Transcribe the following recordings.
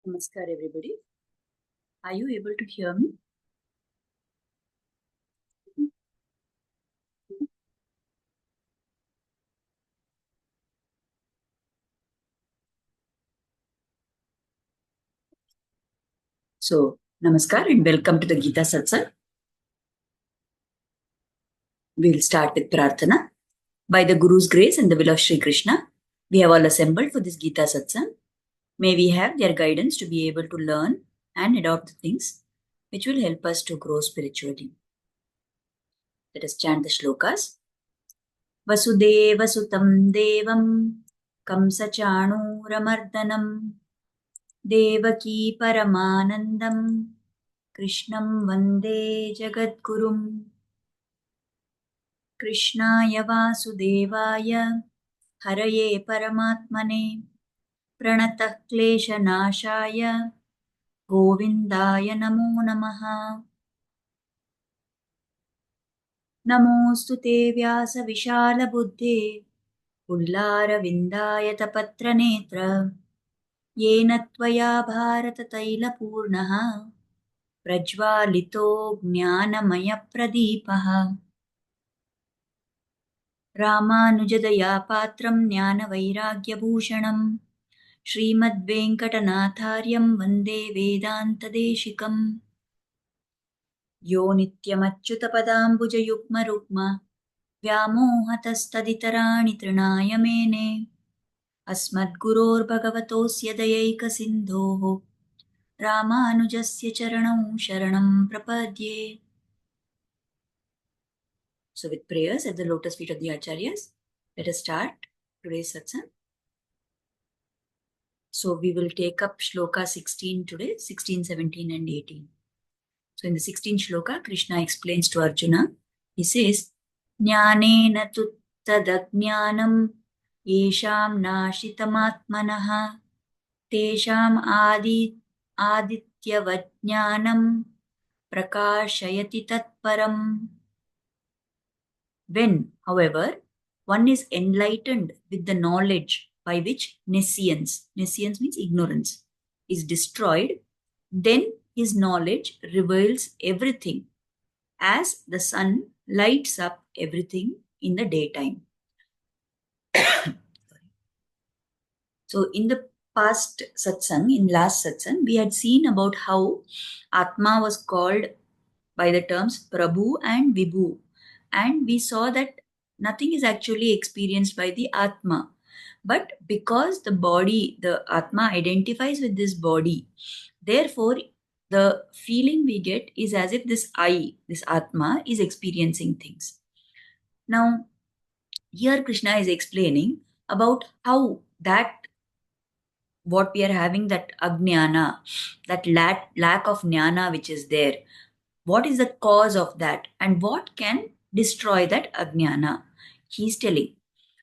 Namaskar, everybody. Are you able to hear me? So, Namaskar and welcome to the Gita Satsang. We'll start with Prarthana. By the Guru's grace and the will of Sri Krishna, we have all assembled for this Gita Satsang. May we have their guidance to be able to learn and adopt the things which will help us to grow spiritually. Let us chant the shlokas. Vasudeva Sutam Devam Kamsachanuramardanam Devaki Paramanandam Krishnam Vande Jagadgurum Krishnaya Vasudevaya Haraye Paramatmane Pranatah Kleshanashaya Govindaya Namo Namaha Namostu Te Vyasa Vishala Buddhe Ullara Vindaya Tapatra Netra Yena Tvaya Bharata Taila Purnaha Prajvalito Jnanamaya Pradipaha Ramanujadaya Patram Jnana Vairagyabhushanam Srimadvenkatanathaaryam Vande Vedantadeshikam Yo Nityamachyutapadambujayukma Rukma Vyamohatastaditarani Trinaya Mene Asmadguror Bhagavatosya Dayaikasindhoho Ramanujasya Charanam Sharanam Prapadye. So with prayers at the lotus feet of the Acharyas, let us start today's satsang. So we will take up shloka 16 today, 16, 17 and 18. So in the 16th shloka, Krishna explains to Arjuna, he says, Jnanena tuttadajnanam yesham nashitamatmanaha tesham adityavajnanam prakashayati tatparam. When, however, one is enlightened with the knowledge by which nescience means ignorance, is destroyed, then his knowledge reveals everything as the sun lights up everything in the daytime. So in the past satsang, in last satsang, we had seen about how Atma was called by the terms Prabhu and Vibhu. And we saw that nothing is actually experienced by the Atma. But because the body, the Atma identifies with this body, therefore the feeling we get is as if this I, this Atma, is experiencing things. Now, here Krishna is explaining about how that what we are having, that ajnana, that lack of jnana which is there, what is the cause of that and what can destroy that ajnana? He's telling.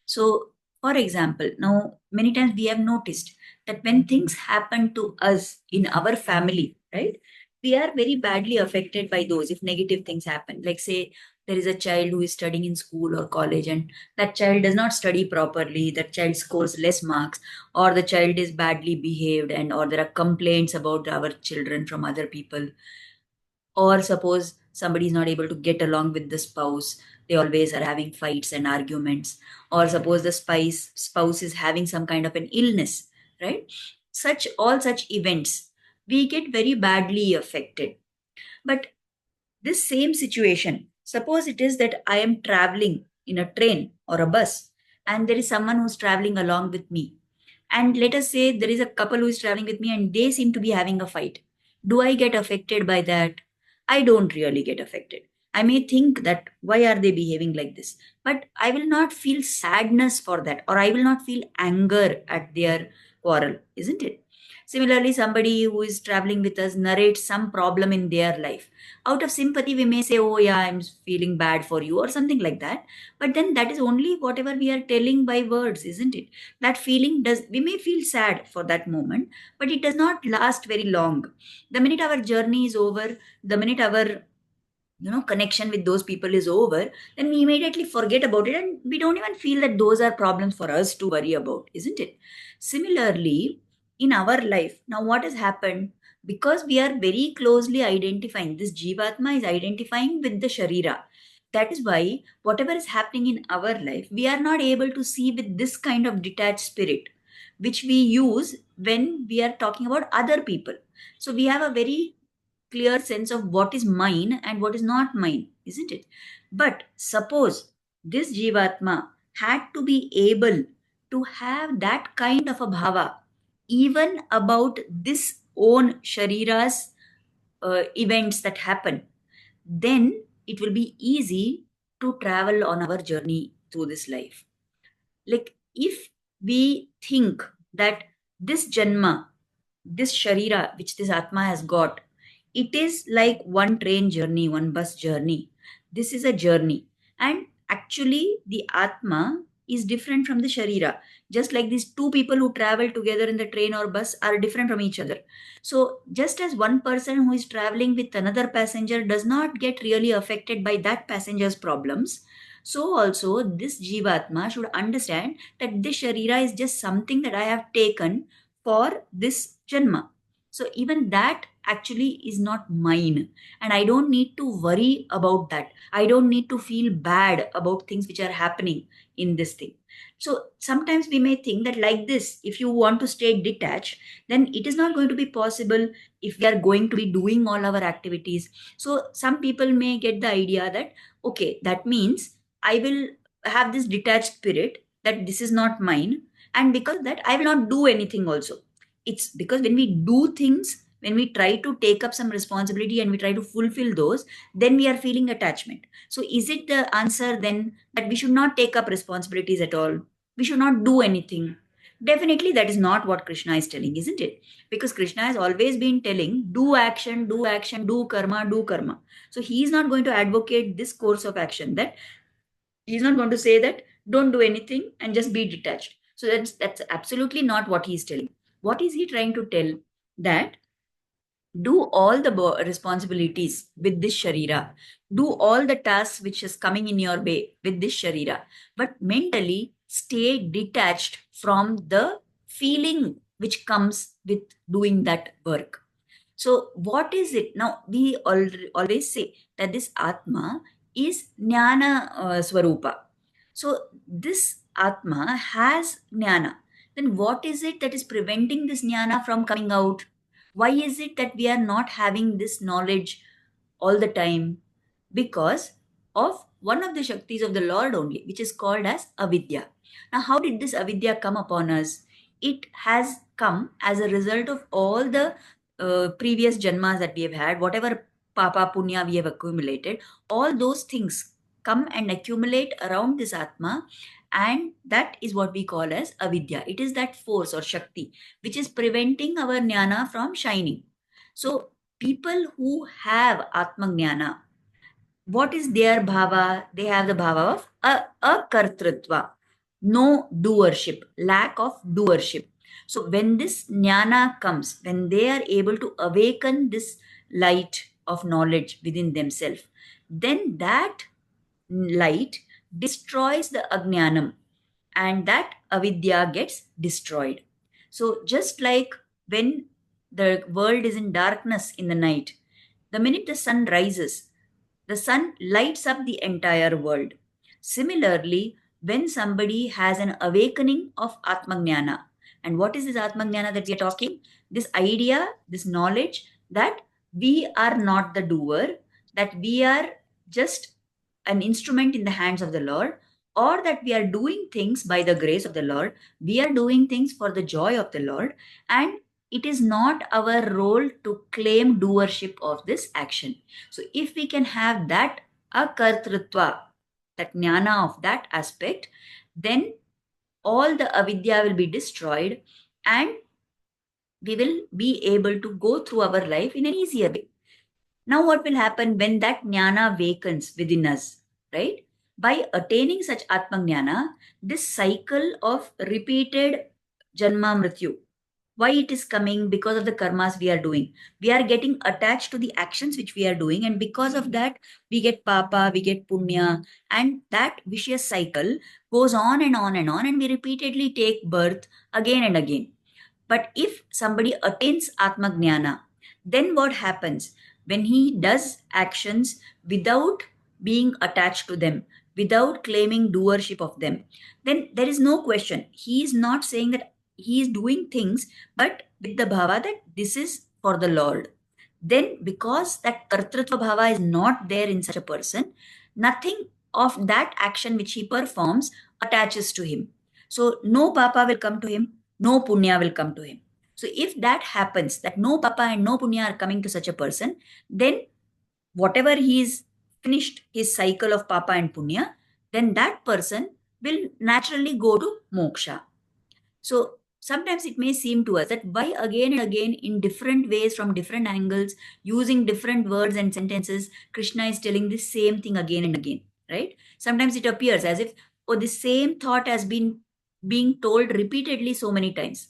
So, for example, now many times we have noticed that when things happen to us in our family, right, we are very badly affected by those if negative things happen. Like, say, there is a child who is studying in school or college and that child does not study properly, that child scores less marks, or the child is badly behaved, and or there are complaints about our children from other people, or suppose somebody is not able to get along with the spouse, they always are having fights and arguments, or suppose the spouse is having some kind of an illness, right? All such events, we get very badly affected. But this same situation, suppose it is that I am traveling in a train or a bus and there is someone who's traveling along with me, and let us say there is a couple who is traveling with me and they seem to be having a fight. Do I get affected by that? I don't really get affected. I may think that why are they behaving like this? But I will not feel sadness for that, or I will not feel anger at their quarrel, isn't it? Similarly, somebody who is traveling with us narrates some problem in their life. Out of sympathy, we may say, oh, yeah, I'm feeling bad for you, or something like that. But then that is only whatever we are telling by words, isn't it? That feeling we may feel sad for that moment, but it does not last very long. The minute our journey is over, the minute our connection with those people is over, then we immediately forget about it and we don't even feel that those are problems for us to worry about, isn't it? Similarly, in our life. Now, what has happened? Because we are very closely identifying, this Jivatma is identifying with the Sharira. That is why whatever is happening in our life, we are not able to see with this kind of detached spirit, which we use when we are talking about other people. So we have a very clear sense of what is mine and what is not mine, isn't it? But suppose this Jivatma had to be able to have that kind of a bhava even about this own Sharira's events that happen, then it will be easy to travel on our journey through this life. Like if we think that this Janma, this Sharira, which this Atma has got, it is like one train journey, one bus journey. This is a journey. And actually, the Atma is different from the Sharira. Just like these two people who travel together in the train or bus are different from each other. So, just as one person who is traveling with another passenger does not get really affected by that passenger's problems, so also this Jivatma should understand that this Sharira is just something that I have taken for this Janma. So even that actually is not mine. And I don't need to worry about that. I don't need to feel bad about things which are happening in this thing. So sometimes we may think that like this, if you want to stay detached, then it is not going to be possible if we are going to be doing all our activities. So some people may get the idea that, okay, that means I will have this detached spirit that this is not mine. And because of that, I will not do anything also. It's because when we do things, when we try to take up some responsibility and we try to fulfill those, then we are feeling attachment. So is it the answer then that we should not take up responsibilities at all? We should not do anything? Definitely that is not what Krishna is telling, isn't it? Because Krishna has always been telling, do action, do karma, do karma. So he is not going to advocate this course of action, that he's not going to say that don't do anything and just be detached. So that's absolutely not what he's telling. What is he trying to tell? That do all the responsibilities with this Sharira. Do all the tasks which is coming in your way with this Sharira. But mentally stay detached from the feeling which comes with doing that work. So, what is it? Now, we always say that this Atma is Jnana Swarupa. So, this Atma has Jnana. Then, what is it that is preventing this Jnana from coming out? Why is it that we are not having this knowledge all the time? Because of one of the Shaktis of the Lord only, which is called as Avidya. Now, how did this Avidya come upon us? It has come as a result of all the previous janmas that we have had, whatever papa punya we have accumulated, all those things come and accumulate around this Atma, and that is what we call as Avidya. It is that force or Shakti which is preventing our jnana from shining. So, people who have Atma Jnana, what is their bhava? They have the bhava of akartrutva, no doership, lack of doership. So when this jnana comes, when they are able to awaken this light of knowledge within themselves, then that light destroys the ajnanam, and that avidya gets destroyed. So just like when the world is in darkness in the night, the minute the sun rises, the sun lights up the entire world. Similarly, when somebody has an awakening of Atmagnana, and what is this Atmagnana that we are talking? This idea, this knowledge that we are not the doer, that we are just an instrument in the hands of the Lord, or that we are doing things by the grace of the Lord, we are doing things for the joy of the Lord, and it is not our role to claim doership of this action. So if we can have that akartrutva, that jnana of that aspect, then all the avidya will be destroyed and we will be able to go through our life in an easier way. Now, what will happen when that jnana wakens within us, right? By attaining such Atmajnana, this cycle of repeated Janma Mrityu, why it is coming? Because of the karmas we are doing. We are getting attached to the actions which we are doing, and because of that, we get papa, we get punya, and that vicious cycle goes on and on and on, and we repeatedly take birth again and again. But if somebody attains Atma Jnana, then what happens? When he does actions without being attached to them, without claiming doership of them, then there is no question. He is not saying that he is doing things, but with the bhava that this is for the Lord. Then, because that kartritva bhava is not there in such a person, nothing of that action which he performs attaches to him. So, no papa will come to him, no punya will come to him. So, if that happens, that no papa and no punya are coming to such a person, then whatever he is finished his cycle of papa and punya, then that person will naturally go to moksha. So sometimes it may seem to us that why again and again in different ways from different angles, using different words and sentences, Krishna is telling the same thing again and again, right? Sometimes it appears as if, oh, the same thought has been being told repeatedly so many times.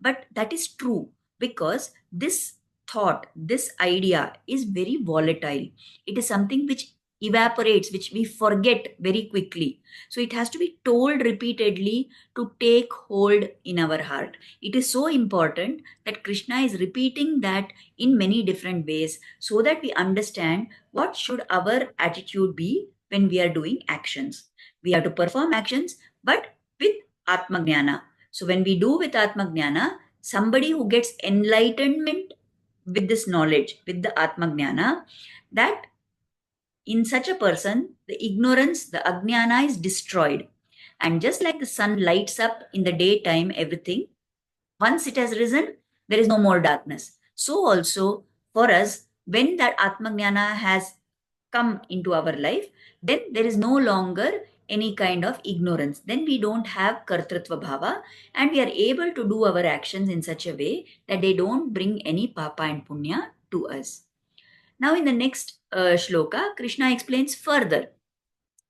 But that is true because this thought, this idea is very volatile. It is something which evaporates, which we forget very quickly. So it has to be told repeatedly to take hold in our heart. It is so important that Krishna is repeating that in many different ways so that we understand what should our attitude be when we are doing actions. We have to perform actions, but with Atma Jnana. So when we do with Atma Jnana, somebody who gets enlightenment with this knowledge, with the Atma Jnana, that in such a person, the ignorance, the ajnana is destroyed. And just like the sun lights up in the daytime, everything, once it has risen, there is no more darkness. So also for us, when that Atma Jnana has come into our life, then there is no longer any kind of ignorance. Then we don't have kartritva bhava and we are able to do our actions in such a way that they don't bring any papa and punya to us. Now, in the next shloka, Krishna explains further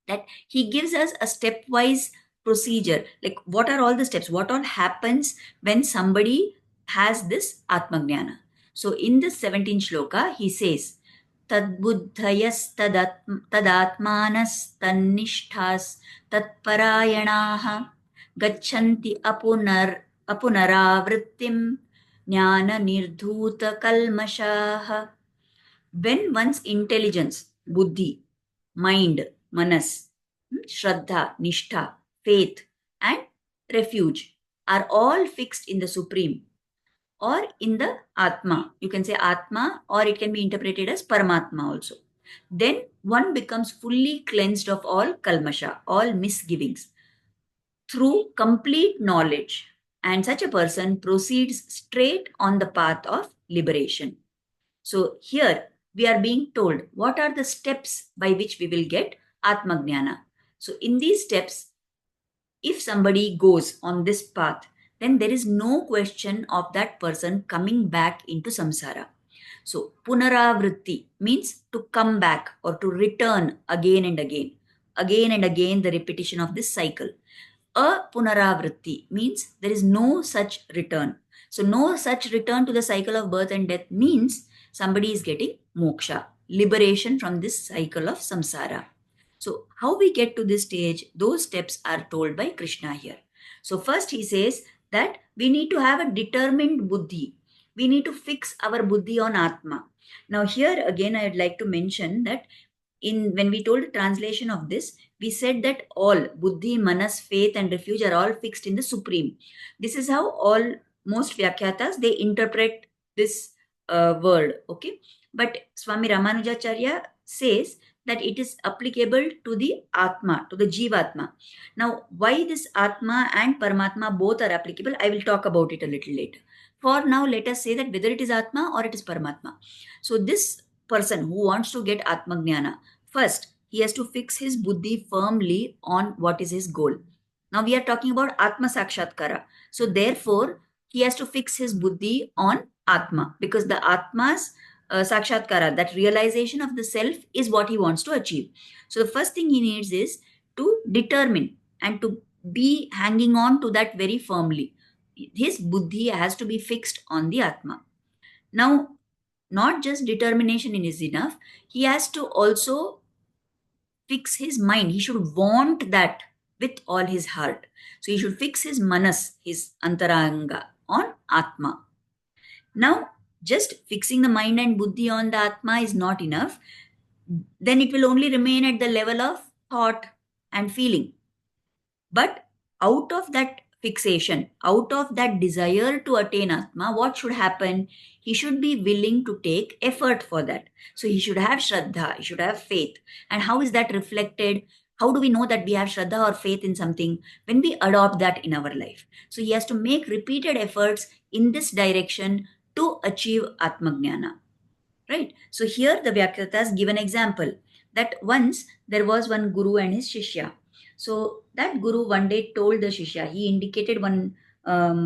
that he gives us a stepwise procedure. Like, what are all the steps? What all happens when somebody has this Atmajnana? So, in the 17th shloka, he says, Tadbuddhayas tadatmanas tannishthas tatparayanaha gachanti apunaravrittim jnana nirdhuta kalmashaha. When one's intelligence, buddhi, mind, manas, shraddha, nishtha, faith, and refuge are all fixed in the Supreme or in the Atma. You can say Atma or it can be interpreted as Paramatma also. Then one becomes fully cleansed of all kalmasha, all misgivings through complete knowledge. And such a person proceeds straight on the path of liberation. So here we are being told what are the steps by which we will get Atmajnana. So in these steps, if somebody goes on this path, then there is no question of that person coming back into samsara. So punaravritti means to come back or to return again and again. Again and again, the repetition of this cycle. A punaravritti means there is no such return. So no such return to the cycle of birth and death means somebody is getting moksha, liberation from this cycle of samsara. So how we get to this stage, those steps are told by Krishna here. So first he says that we need to have a determined buddhi. We need to fix our buddhi on Atma. Now here again I would like to mention that when we told the translation of this, we said that all buddhi, manas, faith, and refuge are all fixed in the supreme. This is how all most Vyakhyatas they interpret this word. Okay, but Swami Ramanujacharya says that it is applicable to the Atma, to the Jivatma. Now, why this Atma and Paramatma both are applicable, I will talk about it a little later. For now, let us say that whether it is Atma or it is Paramatma. So, this person who wants to get Atma Jnana, first, he has to fix his buddhi firmly on what is his goal. Now, we are talking about Atma Sakshatkara. So, therefore, he has to fix his buddhi on Atma because the Atma's Sakshatkara, that realization of the self is what he wants to achieve. So, the first thing he needs is to determine and to be hanging on to that very firmly. His buddhi has to be fixed on the Atma. Now, not just determination is enough, he has to also fix his mind. He should want that with all his heart. So he should fix his manas, his antaranga. on Atma. Now, just fixing the mind and buddhi on the Atma is not enough. Then it will only remain at the level of thought and feeling. But out of that fixation, out of that desire to attain Atma, what should happen? He should be willing to take effort for that. So he should have Shraddha, he should have faith. And how is that reflected? How do we know that we have Shraddha or faith in something? When we adopt that in our life. So he has to make repeated efforts in this direction to achieve Atmagnana. Right? So here the Vyakyatas give an example that once there was one guru and his shishya. So that guru one day told the shishya, he indicated one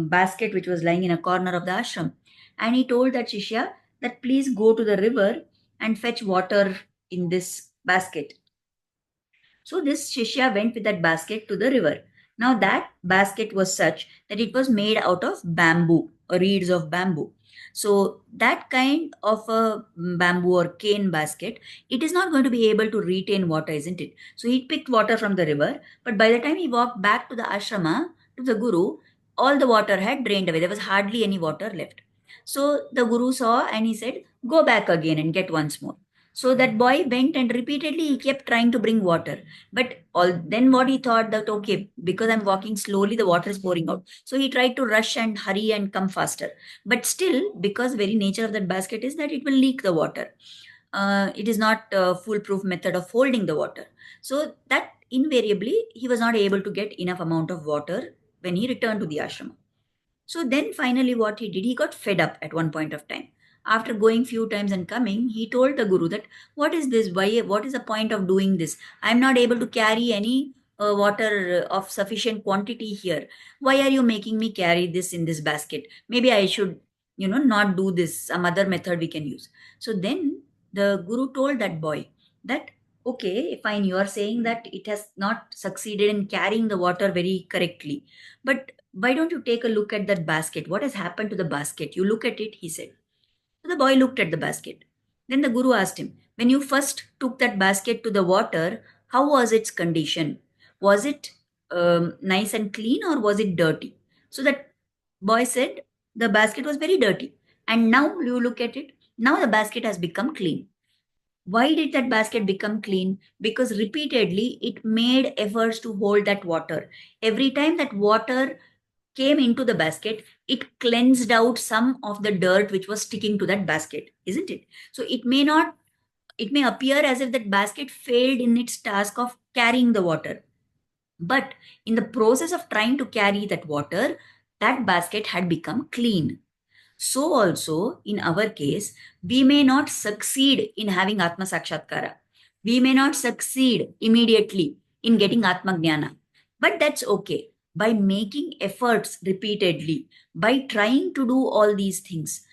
basket which was lying in a corner of the ashram. And he told that shishya that please go to the river and fetch water in this basket. So this Shishya went with that basket to the river. Now that basket was such that it was made out of bamboo or reeds of bamboo. So that kind of a bamboo or cane basket, it is not going to be able to retain water, isn't it? So he picked water from the river, but by the time he walked back to the ashrama, to the guru, all the water had drained away. There was hardly any water left. So the guru saw and he said, go back again and get once more. So that boy went and repeatedly he kept trying to bring water. But then what he thought that okay, because I'm walking slowly, the water is pouring out. So he tried to rush and hurry and come faster. But still, because very nature of that basket is that it will leak the water. It is not a foolproof method of holding the water. So that invariably he was not able to get enough amount of water when he returned to the ashram. So then finally what he did, he got fed up at one point of time. After going few times and coming, he told the guru that, what is this? Why, what is the point of doing this? I'm not able to carry any water of sufficient quantity here. Why are you making me carry this in this basket? Maybe I should, not do this. Some other method we can use. So then the guru told that boy that, okay, fine, you are saying that it has not succeeded in carrying the water very correctly. But why don't you take a look at that basket? What has happened to the basket? You look at it, he said. So the boy looked at the basket. Then the guru asked him, when you first took that basket to the water, how was its condition? Was it nice and clean or was it dirty? So that boy said, the basket was very dirty. And now you look at it, now the basket has become clean. Why did that basket become clean? Because repeatedly it made efforts to hold that water. Every time that water came into the basket, it cleansed out some of the dirt which was sticking to that basket, isn't it? So it may appear as if that basket failed in its task of carrying the water. But in the process of trying to carry that water, that basket had become clean. So also in our case, we may not succeed in having Atma Sakshatkara. We may not succeed immediately in getting Atma Jnana. But that's okay. By making efforts repeatedly, by trying to do all these things,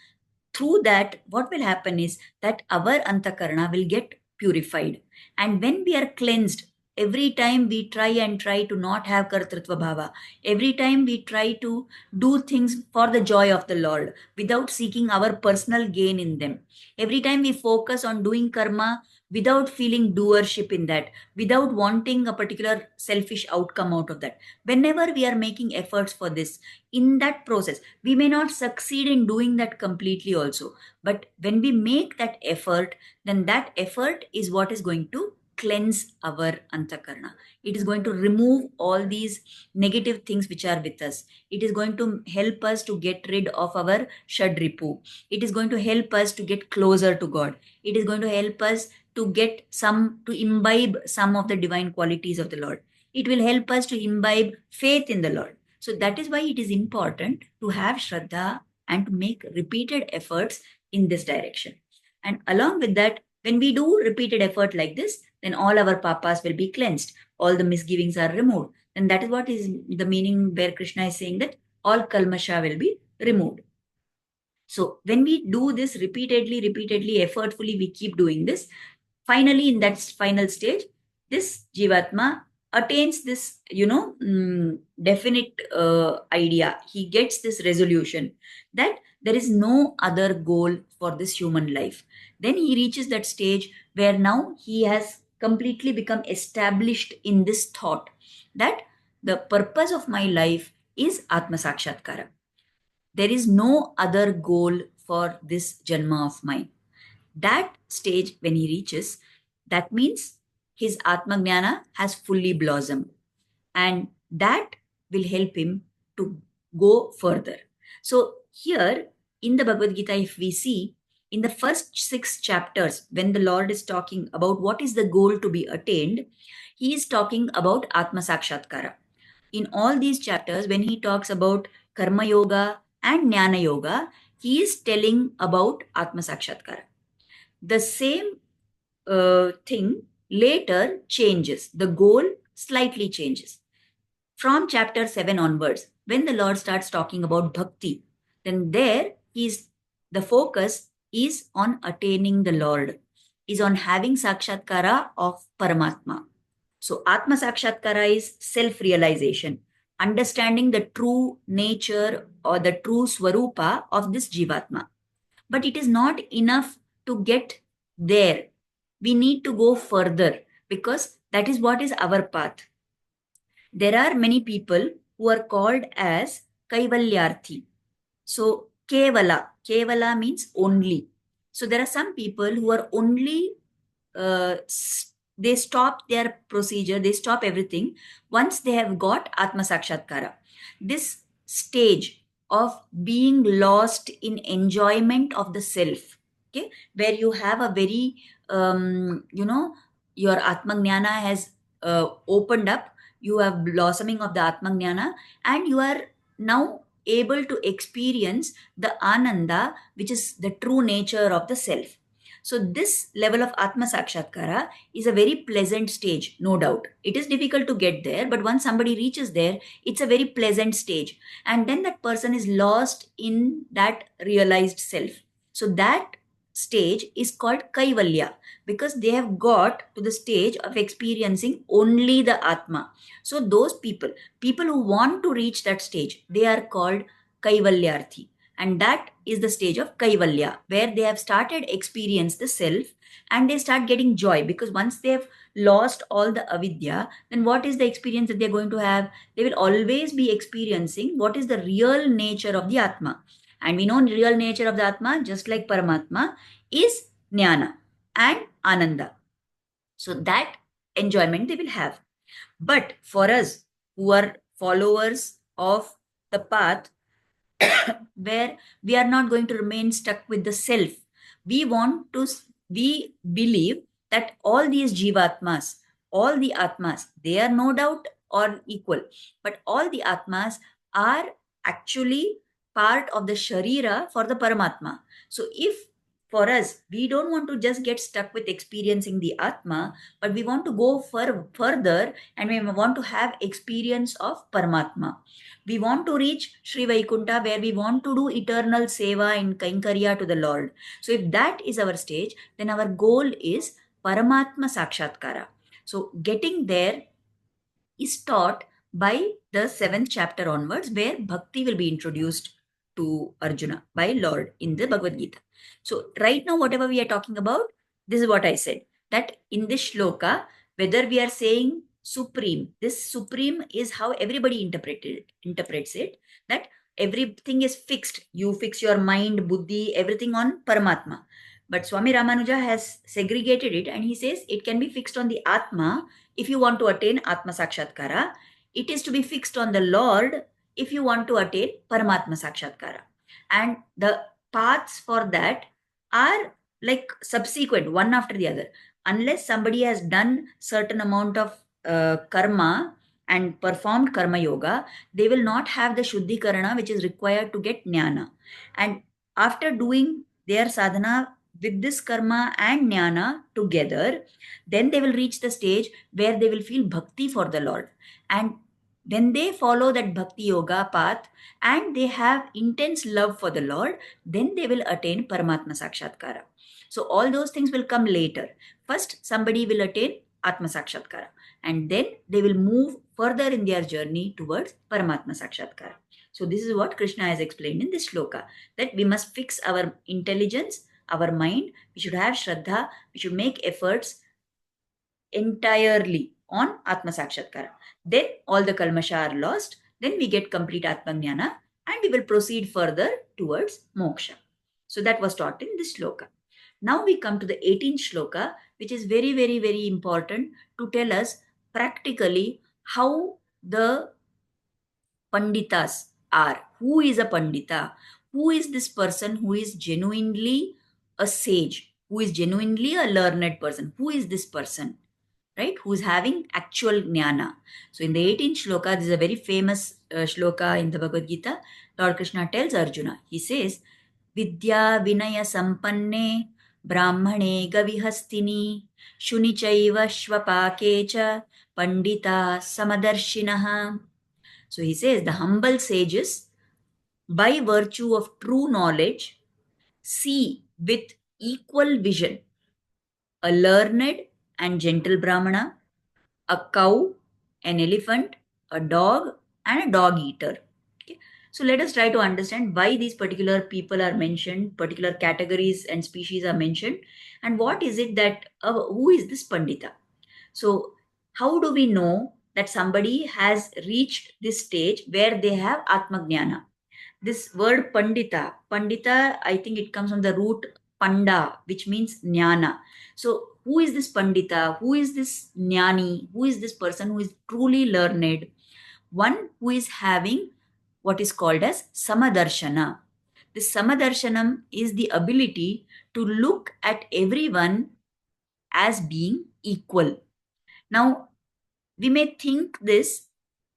through that, what will happen is that our antakarana will get purified. And when we are cleansed, every time we try to not have kartrutva bhava, every time we try to do things for the joy of the Lord without seeking our personal gain in them, every time we focus on doing karma without feeling doership in that, without wanting a particular selfish outcome out of that, whenever we are making efforts for this, in that process, we may not succeed in doing that completely also. But when we make that effort, then that effort is what is going to cleanse our antakarna. It is going to remove all these negative things which are with us. It is going to help us to get rid of our shadripu. It is going to help us to get closer to God. It is going to help us to imbibe some of the divine qualities of the Lord. It will help us to imbibe faith in the Lord. So that is why it is important to have Shraddha and to make repeated efforts in this direction. And along with that, when we do repeated effort like this, then all our papas will be cleansed. All the misgivings are removed. And that is what is the meaning where Krishna is saying that all kalmasha will be removed. So when we do this repeatedly, effortfully, we keep doing this. Finally, in that final stage, this Jivatma attains this, definite idea. He gets this resolution that there is no other goal for this human life. Then he reaches that stage where now he has completely become established in this thought that the purpose of my life is Atma Sakshatkara. There is no other goal for this Janma of mine. That stage, when he reaches, that means his Atma Gnana has fully blossomed. And that will help him to go further. So, here in the Bhagavad Gita, if we see in the first 6 chapters, when the Lord is talking about what is the goal to be attained, he is talking about Atma Sakshatkara. In all these chapters, when he talks about Karma Yoga and Jnana Yoga, he is telling about Atma Sakshatkara. The same thing later changes. The goal slightly changes. From chapter 7 onwards, when the Lord starts talking about bhakti, then there the focus is on attaining the Lord, is on having sakshatkara of Paramatma. So Atma Sakshatkara is self-realization, understanding the true nature or the true swarupa of this Jivatma. But it is not enough to get there. We need to go further because that is what is our path. There are many people who are called as Kaivalyarthi. So Kevala means only. So there are some people who are only they stop their procedure, they stop everything once they have got Atma Sakshatkara. This stage of being lost in enjoyment of the self, okay, where you have a very, your Atma Gnana has opened up, you have blossoming of the Atma Gnana, and you are now able to experience the Ananda, which is the true nature of the self. So this level of Atma Sakshatkara is a very pleasant stage, no doubt. It is difficult to get there, but once somebody reaches there, it's a very pleasant stage. And then that person is lost in that realized self. So that stage is called Kaivalya because they have got to the stage of experiencing only the Atma. So those people who want to reach that stage, they are called Kaivalyarthi. And that is the stage of Kaivalya, where they have started experience the self and they start getting joy, because once they have lost all the avidya, then what is the experience that they're going to have? They will always be experiencing what is the real nature of the Atma. And we know the real nature of the Atma, just like Paramatma, is Jnana and Ananda. So that enjoyment they will have. But for us who are followers of the path, where we are not going to remain stuck with the self. We believe that all these jivatmas, all the atmas, they are no doubt or equal, but all the atmas are actually part of the sharira for the Paramatma. So if for us, we don't want to just get stuck with experiencing the Atma, but we want to go further and we want to have experience of Paramatma. We want to reach Sri Vaikunta, where we want to do eternal seva in Kainkarya to the Lord. So if that is our stage, then our goal is Paramatma Sakshatkara. So getting there is taught by the 7th chapter onwards, where bhakti will be introduced to Arjuna by Lord in the Bhagavad Gita. So right now, whatever we are talking about, this is what I said, that in this shloka, whether we are saying supreme, this supreme is how everybody interprets it, that everything is fixed. You fix your mind, buddhi, everything on Paramatma. But Swami Ramanuja has segregated it and he says it can be fixed on the Atma if you want to attain Atma Sakshatkara. It is to be fixed on the Lord if you want to attain Paramatma Sakshatkara. And the paths for that are like subsequent, one after the other. Unless somebody has done certain amount of karma and performed karma yoga, they will not have the Shuddhikarana which is required to get jnana. And after doing their sadhana with this karma and jnana together, then they will reach the stage where they will feel bhakti for the Lord. And when they follow that bhakti yoga path and they have intense love for the Lord, then they will attain Paramatma Sakshatkara. So all those things will come later. First, somebody will attain Atma Sakshatkara, and then they will move further in their journey towards Paramatma Sakshatkara. So this is what Krishna has explained in this shloka, that we must fix our intelligence, our mind, we should have Shraddha, we should make efforts entirely on Atma Sakshatkara. Then all the kalmasha are lost, then we get complete Atma Jnana, and we will proceed further towards moksha. So that was taught in this shloka. Now we come to the 18th shloka, which is very, very, very important to tell us practically how the panditas are. Who is a pandita? Who is this person who is genuinely a sage? Who is genuinely a learned person? Who is this person? Right? Who is having actual jnana. So in the 18th shloka, this is a very famous shloka in the Bhagavad Gita. Lord Krishna tells Arjuna, he says, Vidya Vinaya Sampanne Brahmane Gavihastini Shunichaiva Shvapakecha Pandita Samadarshinaha. So he says, the humble sages, by virtue of true knowledge, see with equal vision a learned and gentle Brahmana, a cow, an elephant, a dog, and a dog eater. Okay? So let us try to understand why these particular people are mentioned, particular categories and species are mentioned, and what is it that, who is this Pandita? So, how do we know that somebody has reached this stage where they have Atmajnana? This word Pandita, I think it comes from the root Panda, which means Jnana. So, who is this Pandita? Who is this Jnani? Who is this person who is truly learned? One who is having what is called as Samadarshana. This Samadarshanam is the ability to look at everyone as being equal. Now, we may think this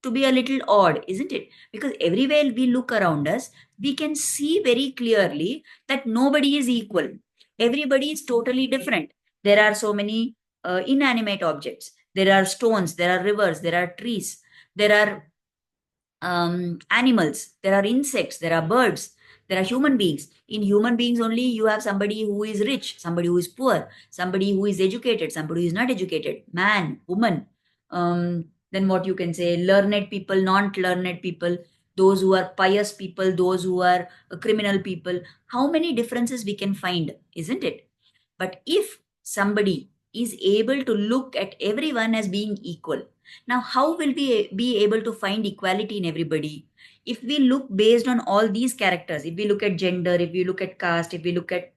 to be a little odd, isn't it? Because everywhere we look around us, we can see very clearly that nobody is equal. Everybody is totally different. There are so many inanimate objects. There are stones, there are rivers, there are trees, there are animals, there are insects, there are birds, there are human beings. In human beings only, you have somebody who is rich, somebody who is poor, somebody who is educated, somebody who is not educated, man, woman. Then what you can say, learned people, non-learned people, those who are pious people, those who are criminal people. How many differences we can find, isn't it? But if somebody is able to look at everyone as being equal, now how will we be able to find equality in everybody? If we look based on all these characters, if we look at gender, if we look at caste, if we look at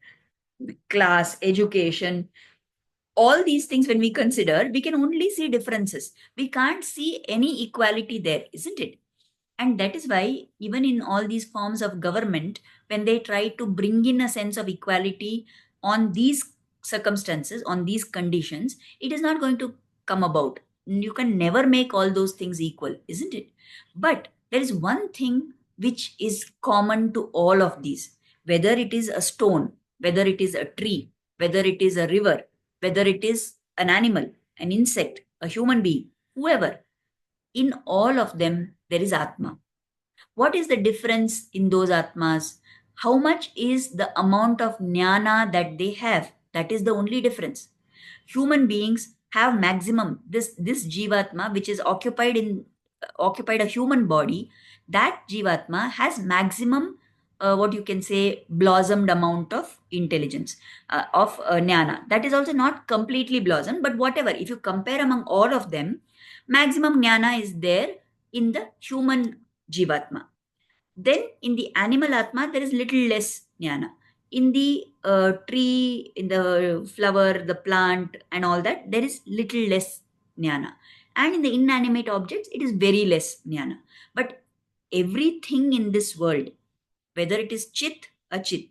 class, education, all these things when we consider, we can only see differences. We can't see any equality there, isn't it? And that is why, even in all these forms of government, when they try to bring in a sense of equality on these circumstances, on these conditions, it is not going to come about. You can never make all those things equal, isn't it? But there is one thing which is common to all of these, whether it is a stone, whether it is a tree, whether it is a river, whether it is an animal, an insect, a human being, whoever, in all of them, there is Atma. What is the difference in those Atmas? How much is the amount of jnana that they have? That is the only difference. Human beings have maximum, this Jivatma, which is occupied a human body, that Jivatma has maximum what you can say blossomed amount of intelligence, of jnana. That is also not completely blossomed, but whatever, if you compare among all of them, maximum jnana is there in the human Jivatma. Then in the animal Atma, there is little less jnana. In the tree, in the flower, the plant, and all that, there is little less jnana. And in the inanimate objects, it is very less jnana. But everything in this world, whether it is chit, achit,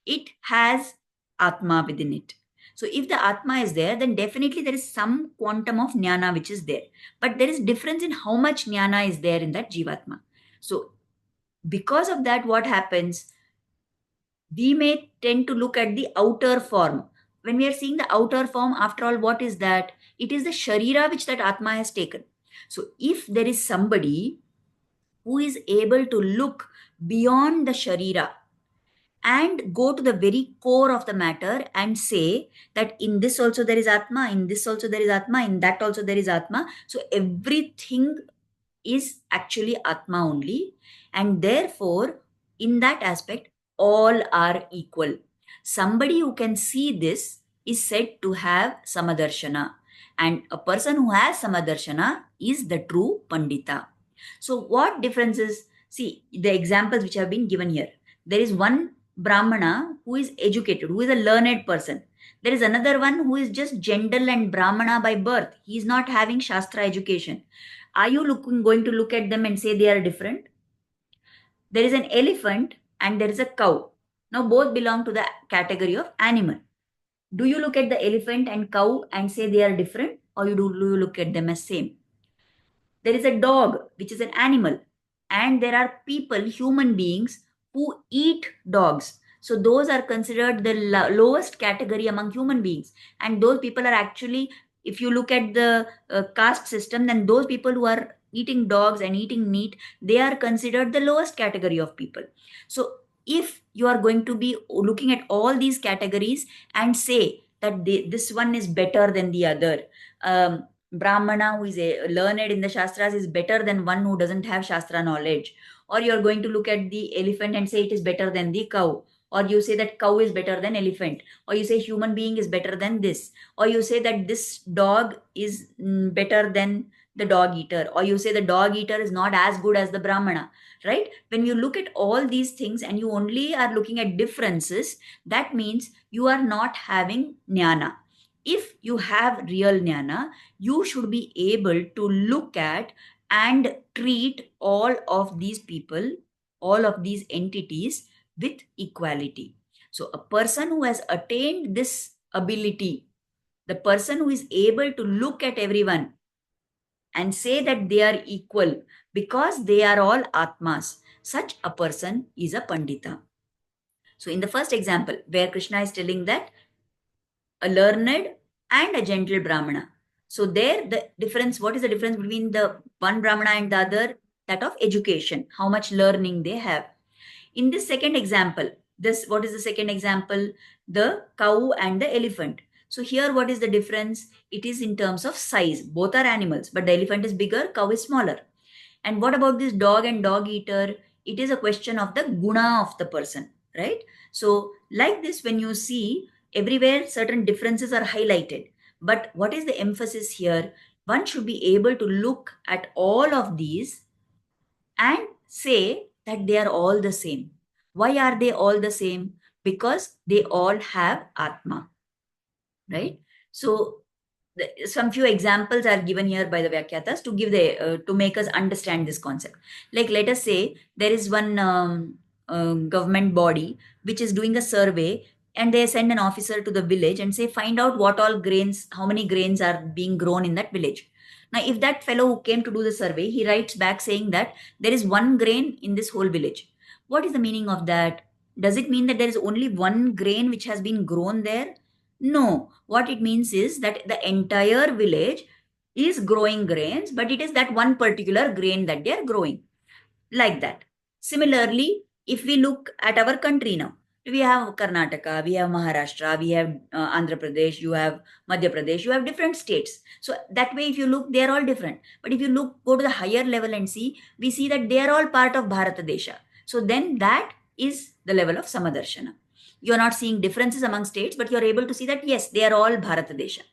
it has Atma within it. So if the Atma is there, then definitely there is some quantum of jnana which is there. But there is difference in how much jnana is there in that Jivatma. So because of that, what happens? We may tend to look at the outer form. When we are seeing the outer form, after all, what is that? It is the Sharira which that Atma has taken. So if there is somebody who is able to look beyond the Sharira and go to the very core of the matter and say that in this also there is Atma, in this also there is Atma, in that also there is Atma. So everything is actually Atma only. And therefore, in that aspect, all are equal. Somebody who can see this is said to have Samadarshana. And a person who has Samadarshana is the true Pandita. So, what difference is? See, the examples which have been given here. There is one Brahmana who is educated, who is a learned person. There is another one who is just gentle and Brahmana by birth. He is not having Shastra education. Are you going to look at them and say they are different? There is an elephant and there is a cow. Now, both belong to the category of animal. Do you look at the elephant and cow and say they are different, or do you look at them as same? There is a dog, which is an animal, and there are people, human beings, who eat dogs. So those are considered the lowest category among human beings. And those people are actually, if you look at the caste system, then those people who are eating dogs and eating meat, they are considered the lowest category of people. So if you are going to be looking at all these categories and say that this one is better than the other, Brahmana who is learned in the Shastras is better than one who doesn't have Shastra knowledge. Or you're going to look at the elephant and say it is better than the cow. Or you say that cow is better than elephant. Or you say human being is better than this. Or you say that this dog is better than the dog eater. Or you say the dog eater is not as good as the Brahmana. Right? When you look at all these things and you only are looking at differences, that means you are not having jnana. If you have real jnana, you should be able to look at and treat all of these people, all of these entities with equality. So, a person who has attained this ability, the person who is able to look at everyone and say that they are equal because they are all Atmas, such a person is a Pandita. So, in the first example, where Krishna is telling that a learned and a gentle Brahmana. So there the difference, what is the difference between the one Brahmana and the other? That of education, how much learning they have. In this second example, this, what is the second example? The cow and the elephant. So here what is the difference? It is in terms of size. Both are animals, but the elephant is bigger, cow is smaller. And what about this dog and dog eater? It is a question of the guna of the person, right? So, like this, when you see everywhere, certain differences are highlighted. But what is the emphasis here? One should be able to look at all of these and say that they are all the same. Why are they all the same? Because they all have Atma, right? So, some few examples are given here by the Vyakyatas to give the to make us understand this concept. Like, let us say there is one government body which is doing a survey, and they send an officer to the village and say, find out what all grains, how many grains are being grown in that village. Now, if that fellow who came to do the survey, he writes back saying that there is one grain in this whole village. What is the meaning of that? Does it mean that there is only one grain which has been grown there? No, what it means is that the entire village is growing grains, but it is that one particular grain that they are growing. Like that. Similarly, if we look at our country now, we have Karnataka, we have Maharashtra, we have Andhra Pradesh, you have Madhya Pradesh, you have different states. So that way, if you look, they are all different. But if you look, go to the higher level and see, we see that they are all part of Bharatadesha. So then that is the level of Samadarshana. You're not seeing differences among states, but you're able to see that yes, they are all Bharatadesha,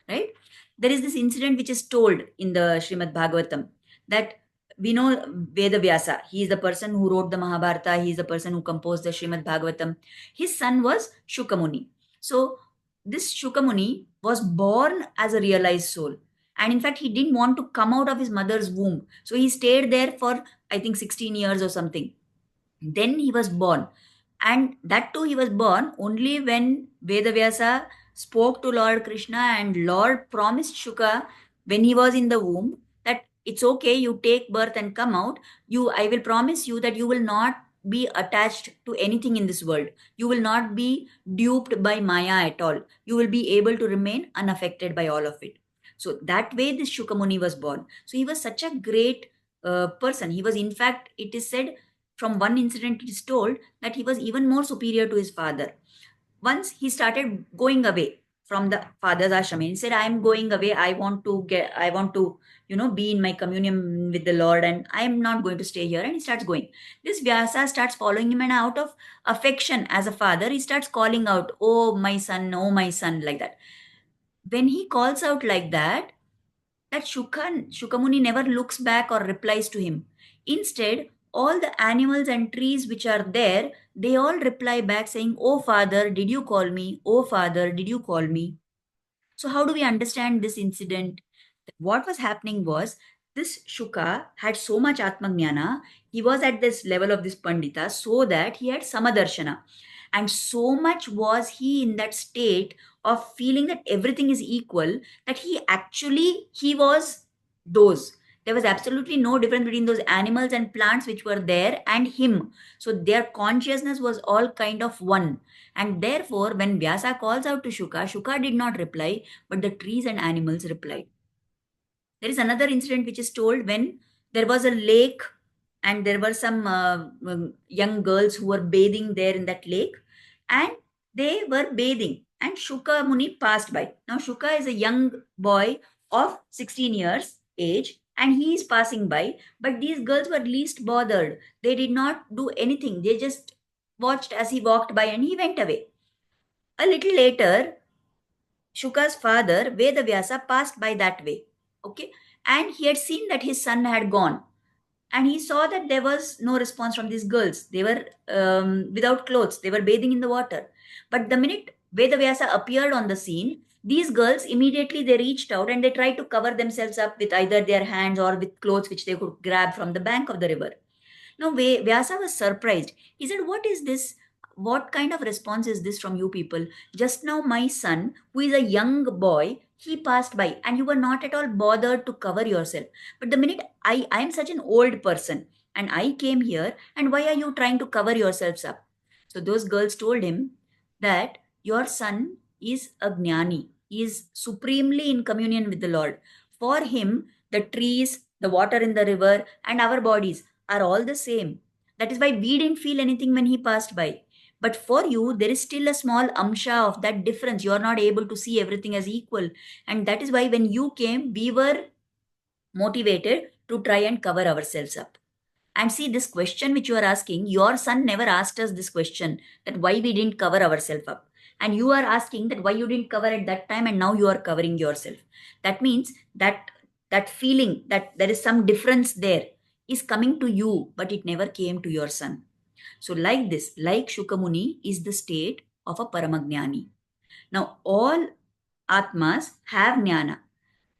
right? There is this incident which is told in the Srimad Bhagavatam, that we know Veda Vyasa. He is the person who wrote the Mahabharata. He is the person who composed the Srimad Bhagavatam. His son was Shukamuni. So this Shukamuni was born as a realized soul. And in fact, he didn't want to come out of his mother's womb. So he stayed there for, I think, 16 years or something. Then he was born. And that too, he was born only when Vedavyasa spoke to Lord Krishna, and Lord promised Shuka when he was in the womb that it's okay, you take birth and come out. I will promise you that you will not be attached to anything in this world. You will not be duped by Maya at all. You will be able to remain unaffected by all of it. So that way, this Shukamuni was born. So he was such a great person. He was, in fact, it is said from one incident, it is told that he was even more superior to his father. Once he started going away from the father's ashram, he said, I am going away. I want to, be in my communion with the Lord, and I am not going to stay here. And he starts going. This Vyasa starts following him, and out of affection as a father, he starts calling out, oh, my son, like that. When he calls out like that Shukamuni never looks back or replies to him. Instead, all the animals and trees which are there, they all reply back saying, "Oh Father, did you call me? Oh Father, did you call me?" So how do we understand this incident? What was happening was, this Shuka had so much Atmagnana, he was at this level of this Pandita, so that he had Samadarshana. And so much was he in that state of feeling that everything is equal, that he was those. There was absolutely no difference between those animals and plants which were there and him. So their consciousness was all kind of one. And therefore, when Vyasa calls out to Shuka, Shuka did not reply, but the trees and animals replied. There is another incident which is told when there was a lake and there were some young girls who were bathing there in that lake, and they were bathing and Shuka Muni passed by. Now Shuka is a young boy of 16 years age and he is passing by, but these girls were least bothered. They did not do anything. They just watched as he walked by and he went away. A little later, Shuka's father, Vedavyasa, passed by that way. Okay. And he had seen that his son had gone. And he saw that there was no response from these girls. They were without clothes. They were bathing in the water. But the minute Vedavyasa appeared on the scene, these girls immediately they reached out and they tried to cover themselves up with either their hands or with clothes which they could grab from the bank of the river. Now, Vyasa was surprised. He said, "What is this? What kind of response is this from you people? Just now, my son, who is a young boy, he passed by and you were not at all bothered to cover yourself. But the minute I am such an old person and I came here, and why are you trying to cover yourselves up?" So those girls told him that your son is a jnani. He is supremely in communion with the Lord. For him, the trees, the water in the river, and our bodies are all the same. That is why we didn't feel anything when he passed by. But for you, there is still a small amsha of that difference. You are not able to see everything as equal. And that is why when you came, we were motivated to try and cover ourselves up. And see, this question which you are asking, your son never asked us this question, that why we didn't cover ourselves up. And you are asking that why you didn't cover at that time and now you are covering yourself. That means that feeling that there is some difference there is coming to you, but it never came to your son. So like this, like Shukamuni is the state of a Paramagnani. Now all Atmas have Jnana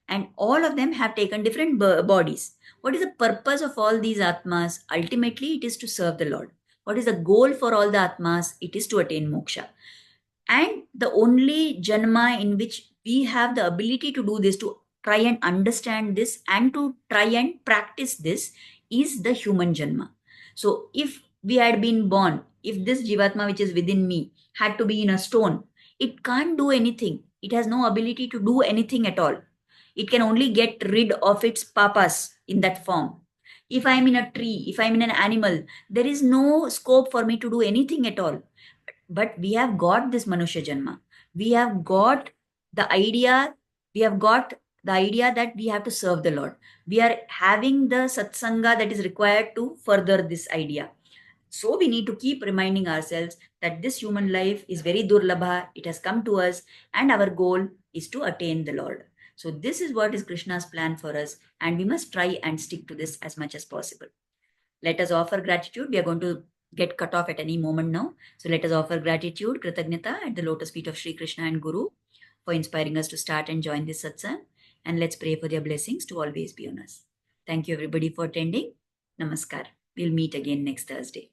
and all of them have taken different bodies. What is the purpose of all these Atmas? Ultimately, it is to serve the Lord. What is the goal for all the Atmas? It is to attain moksha. And the only Janma in which we have the ability to do this, to try and understand this and to try and practice this, is the human Janma. So if we had been born, if this Jivatma which is within me had to be in a stone, it can't do anything. It has no ability to do anything at all. It can only get rid of its papas in that form. If I am in a tree, if I am in an animal, there is no scope for me to do anything at all. But we have got this Manusha Janma. We have got the idea, we have got the idea that we have to serve the Lord. We are having the satsanga that is required to further this idea. So we need to keep reminding ourselves that this human life is very durlabha, it has come to us, and our goal is to attain the Lord. So this is what is Krishna's plan for us, and we must try and stick to this as much as possible. Let us offer gratitude. We are going to get cut off at any moment now. So let us offer gratitude, Kritagnyata at the lotus feet of Sri Krishna and Guru for inspiring us to start and join this satsang. And let's pray for their blessings to always be on us. Thank you everybody for attending. Namaskar. We'll meet again next Thursday.